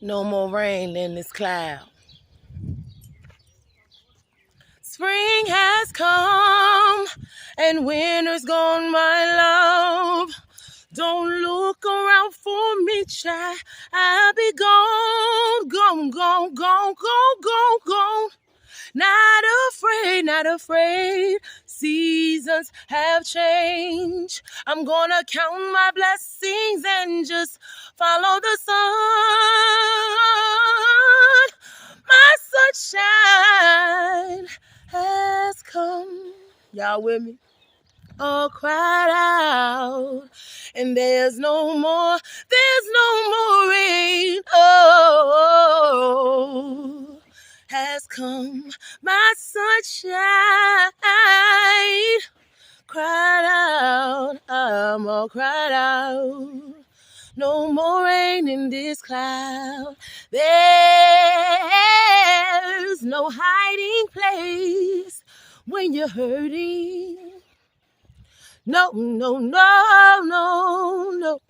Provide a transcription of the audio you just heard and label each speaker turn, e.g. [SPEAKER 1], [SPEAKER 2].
[SPEAKER 1] No more rain in this cloud. Spring has come and winter's gone, my love. Don't look around for me, child. I'll be gone, gone, gone, gone, gone, gone, gone. Not afraid, not afraid. Seasons have changed. I'm gonna count my blessings and just follow the sun. My sunshine has come. Y'all with me? All cried out, and there's no more rain. Oh, has come my sunshine. Cried out, I'm all cried out. No more rain in this cloud. There's no hiding place when you're hurting. No, no, no, no, no.